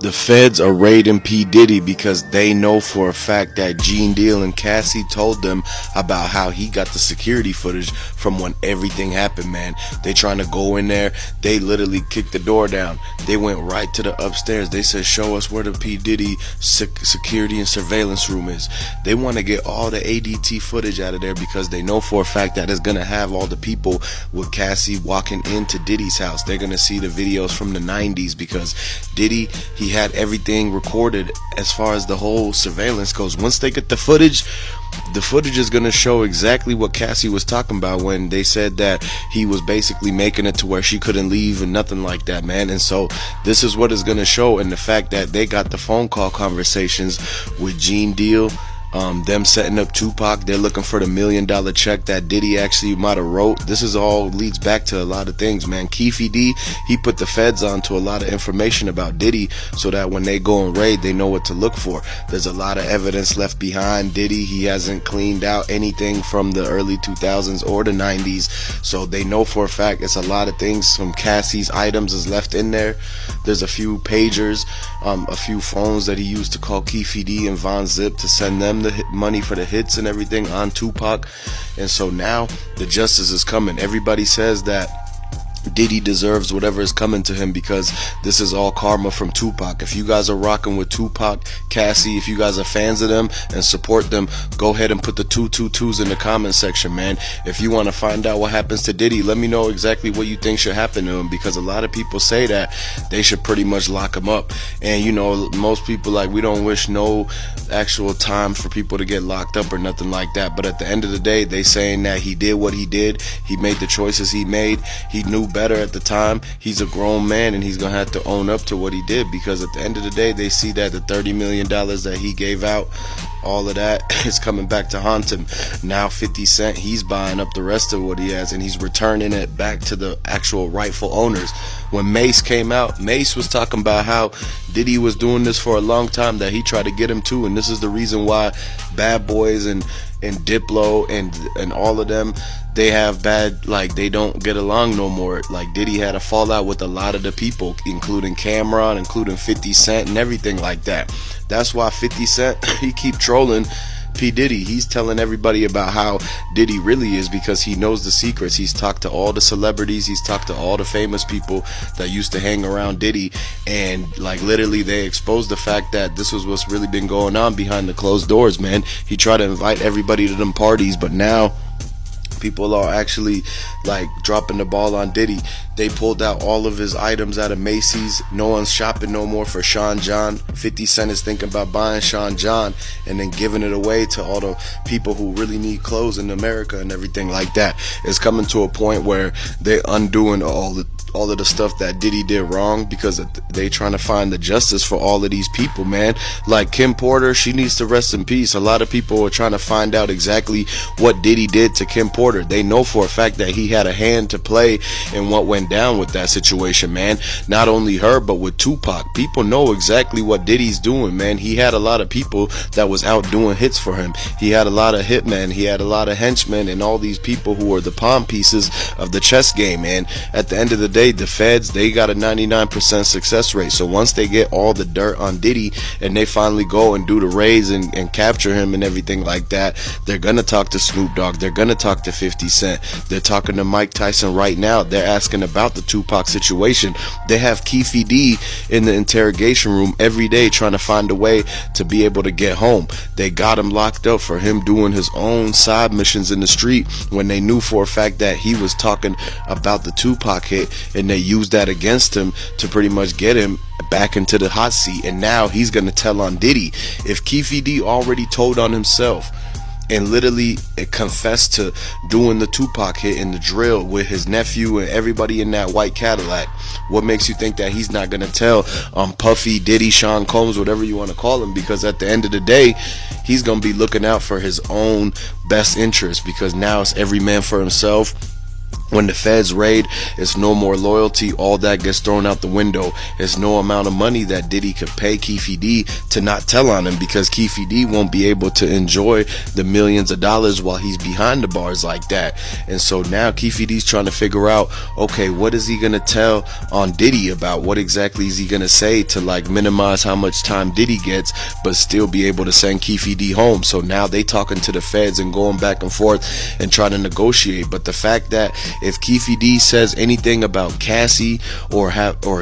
The feds are raiding P. Diddy because they know for a fact that Gene Deal and Cassie told them about how he got the security footage from when everything happened, man. They trying to go in there. They literally kicked the door down. They went right to the upstairs. They said, show us where the P. Diddy security and surveillance room is. They want to get all the ADT footage out of there because they know for a fact that it's going to have all the people with Cassie walking into Diddy's house. They're going to see the videos from the 90s because Diddy, he had everything recorded as far as the whole surveillance goes. Once they get the footage is going to show exactly what Cassie was talking about when they said that he was basically making it to where she couldn't leave and nothing like that, man. And so this is what it's going to show. And the fact that they got the phone call conversations with Gene Deal, them setting up Tupac, they're looking for the $1 million check that Diddy actually might have wrote. This is all leads back to a lot of things, man. Keefy D, he put the feds on to a lot of information about Diddy so that when they go and raid, they know what to look for. There's a lot of evidence left behind Diddy. He hasn't cleaned out anything from the early 2000s or the 90s, so they know for a fact it's a lot of things from Cassie's items is left in there. There's a few pagers, a few phones that he used to call Keefy D and Von Zip to send them the money for the hits and everything on Tupac. And so now the justice is coming. Everybody says that Diddy deserves whatever is coming to him because this is all karma from Tupac. If you guys are rocking with Tupac, Cassie, if you guys are fans of them and support them, go ahead and put the 222s in the comment section, man. If you want to find out what happens to Diddy, let me know exactly what you think should happen to him, because a lot of people say that they should pretty much lock him up. And you know, most people, like, we don't wish no actual time for people to get locked up or nothing like that, but at the end of the day, they saying that he did what he did, he made the choices he made, he knew better at the time. He's a grown man and he's gonna have to own up to what he did, because at the end of the day, they see that the $30 million that he gave out, all of that is coming back to haunt him. Now 50 Cent, he's buying up the rest of what he has and he's returning it back to the actual rightful owners. When Mace came out, Mace was talking about how Diddy was doing this for a long time, that he tried to get him to, and this is the reason why Bad Boys and Diplo and all of them, they have bad, like, they don't get along no more. Like, Diddy had a fallout with a lot of the people, including Cameron, including 50 Cent and everything like that. That's why 50 Cent, he keep trolling P. Diddy. He's telling everybody about how Diddy really is, because he knows the secrets. He's talked to all the celebrities, he's talked to all the famous people that used to hang around Diddy, and like literally they exposed the fact that this was what's really been going on behind the closed doors, man. He tried to invite everybody to them parties, but now people are actually like dropping the ball on Diddy. They pulled out all of his items out of Macy's. No one's shopping no more for Sean John. 50 Cent is thinking about buying Sean John and then giving it away to all the people who really need clothes in America and everything like that. It's coming to a point where they're undoing all of the stuff that Diddy did wrong, because they trying to find the justice for all of these people, man. Like Kim Porter, she needs to rest in peace. A lot of people are trying to find out exactly what Diddy did to Kim Porter. They know for a fact that he had a hand to play in what went down with that situation, man. Not only her, but with Tupac. People know exactly what Diddy's doing, man. He had a lot of people that was out doing hits for him. He had a lot of hitmen, he had a lot of henchmen, and all these people who were the pawn pieces of the chess game, man. At the end of the day, the feds, they got a 99% success rate. So once they get all the dirt on Diddy and they finally go and do the raids and capture him and everything like that, they're gonna talk to Snoop Dogg, they're gonna talk to 50 Cent, they're talking to Mike Tyson right now. They're asking about the Tupac situation. They have Keefy D in the interrogation room every day trying to find a way to be able to get home. They got him locked up for him doing his own side missions in the street when they knew for a fact that he was talking about the Tupac hit, and they used that against him to pretty much get him back into the hot seat. And now he's gonna tell on Diddy. If Keefy D already told on himself and literally confessed to doing the Tupac hit in the drill with his nephew and everybody in that white Cadillac, what makes you think that he's not gonna tell Puffy, Diddy, Sean Combs, whatever you want to call him? Because at the end of the day, he's gonna be looking out for his own best interest, because now it's every man for himself. When the feds raid, it's no more loyalty. All that gets thrown out the window. It's no amount of money that Diddy could pay Keefe D to not tell on him, because Keefe D won't be able to enjoy the millions of dollars while he's behind the bars like that. And so now Keefe D's trying to figure out, okay, what is he going to tell on Diddy about? What exactly is he going to say to like minimize how much time Diddy gets, but still be able to send Keefe D home? So now they talking to the feds and going back and forth and trying to negotiate. But the fact that if Keefe D says anything about Cassie or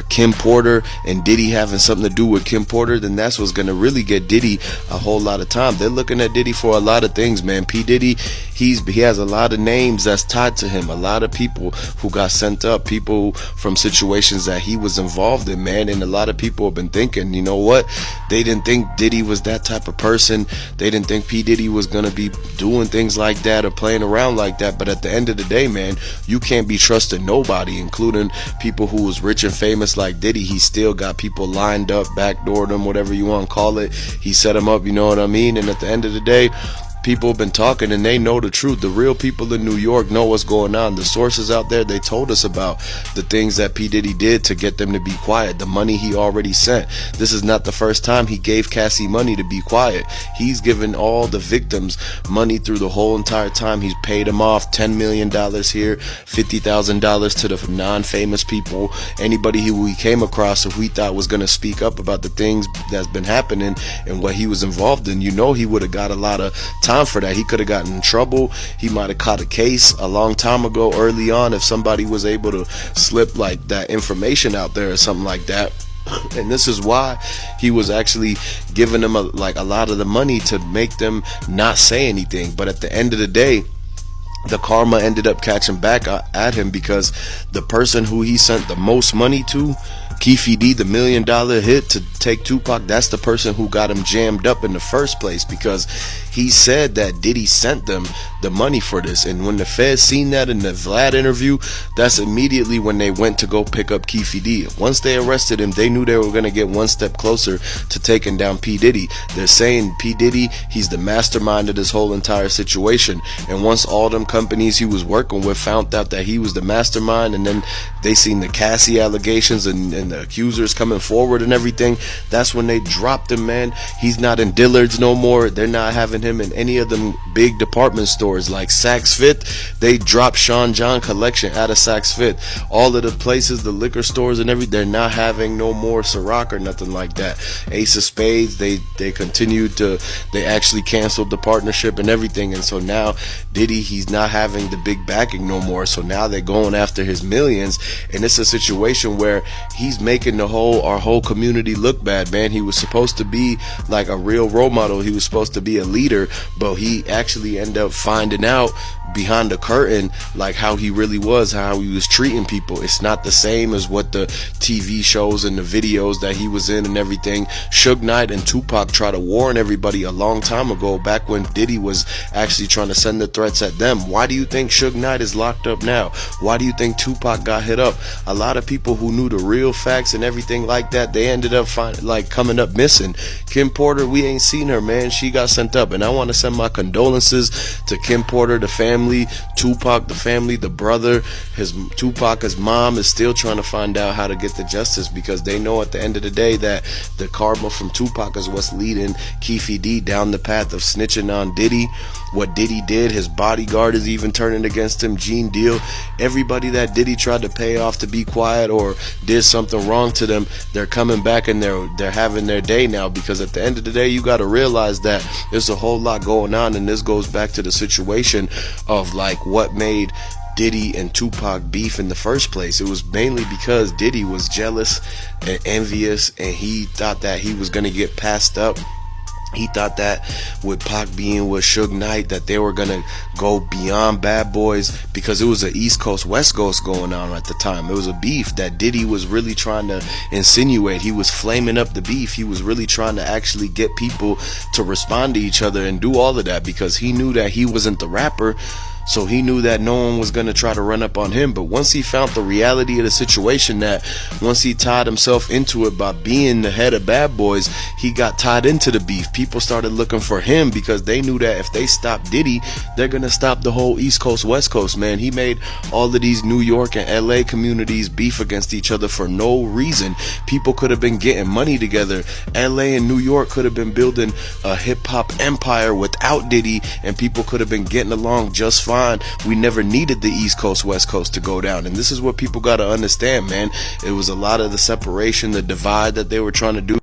Kim Porter and Diddy having something to do with Kim Porter, then that's what's gonna really get Diddy a whole lot of time. They're looking at Diddy for a lot of things, man. P. Diddy, he has a lot of names that's tied to him, a lot of people who got sent up, people from situations that he was involved in, man. And a lot of people have been thinking, you know what, they didn't think Diddy was that type of person. They didn't think P. Diddy was gonna be doing things like that or playing around like that. But at the end of the day, man, you can't be trusting nobody, including people who was rich and famous like Diddy. He still got people lined up, backdoored him, whatever you want to call it. He set him up, you know what I mean? And at the end of the day, people have been talking and they know the truth. The real people in New York know what's going on. The sources out there, they told us about the things that P. Diddy did to get them to be quiet, the money he already sent. This is not the first time he gave Cassie money to be quiet. He's given all the victims money through the whole entire time. He's paid them off $10 million here, $50,000 to the non-famous people, anybody who he came across who he thought was going to speak up about the things that's been happening and what he was involved in. You know, he would have got a lot of time for that. He could have gotten in trouble. He might have caught a case a long time ago early on if somebody was able to slip like that information out there or something like that. And this is why he was actually giving them a lot of the money to make them not say anything. But at the end of the day, the karma ended up catching back at him, because the person who he sent the most money to, Keefe D, the $1 million hit to take Tupac, that's the person who got him jammed up in the first place, because he said that Diddy sent them the money for this. And when the feds seen that in the Vlad interview, that's immediately when they went to go pick up Keefe D. Once they arrested him, they knew they were going to get one step closer to taking down P. Diddy. They're saying P. Diddy, he's the mastermind of this whole entire situation. And once all them companies he was working with found out that he was the mastermind, and then they seen the Cassie allegations and the accusers coming forward and everything, that's when they dropped him, man. He's not in Dillard's no more. They're not having him in any of them big department stores like Saks Fifth. They dropped Sean John collection out of Saks Fifth. All of the places, the liquor stores and everything, they're not having no more Ciroc or nothing like that. Ace of Spades, they continued to, they actually canceled the partnership and everything. And so now Diddy, he's not having the big backing no more. So now they're going after his millions, and it's a situation where he's making our whole community look bad, man. He was supposed to be like a real role model. He was supposed to be a leader, but he actually ended up finding out behind the curtain like how he really was, how he was treating people. It's not the same as what the TV shows and the videos that he was in and everything. Suge Knight and Tupac tried to warn everybody a long time ago, back when Diddy was actually trying to send the threats at them. Why do you think Suge Knight is locked up now? Why do you think Tupac got hit up? A lot of people who knew the real facts and everything like that, they ended up coming up missing. Kim Porter, we ain't seen her, man. She got sent up, and I want to send my condolences to Kim Porter, the family, Tupac, the family, the brother, Tupac, his mom is still trying to find out how to get the justice, because they know at the end of the day that the karma from Tupac is what's leading Keefe D down the path of snitching on Diddy. What Diddy did, his bodyguard is even turning against him, Gene Deal. Everybody that Diddy tried to pay off to be quiet or did something wrong to them, they're coming back and they're having their day now, because at the end of the day, you got to realize that there's a whole lot going on. And this goes back to the situation of like what made Diddy and Tupac beef in the first place. It was mainly because Diddy was jealous and envious, and he thought that he was going to get passed up. He thought that with Pac being with Suge Knight, that they were gonna go beyond Bad Boys, because it was an East Coast West Coast going on at the time. It was a beef that Diddy was really trying to insinuate. He was flaming up the beef. He was really trying to actually get people to respond to each other and do all of that, because he knew that he wasn't the rapper. So he knew that no one was going to try to run up on him. But once he found the reality of the situation, that once he tied himself into it by being the head of Bad Boys, he got tied into the beef. People started looking for him because they knew that if they stop Diddy, they're going to stop the whole East Coast, West Coast, man. He made all of these New York and LA communities beef against each other for no reason. People could have been getting money together. LA and New York could have been building a hip-hop empire without Diddy, and people could have been getting along just fine. We never needed the East Coast, West Coast to go down. And this is what people got to understand, man. It was a lot of the separation, the divide that they were trying to do.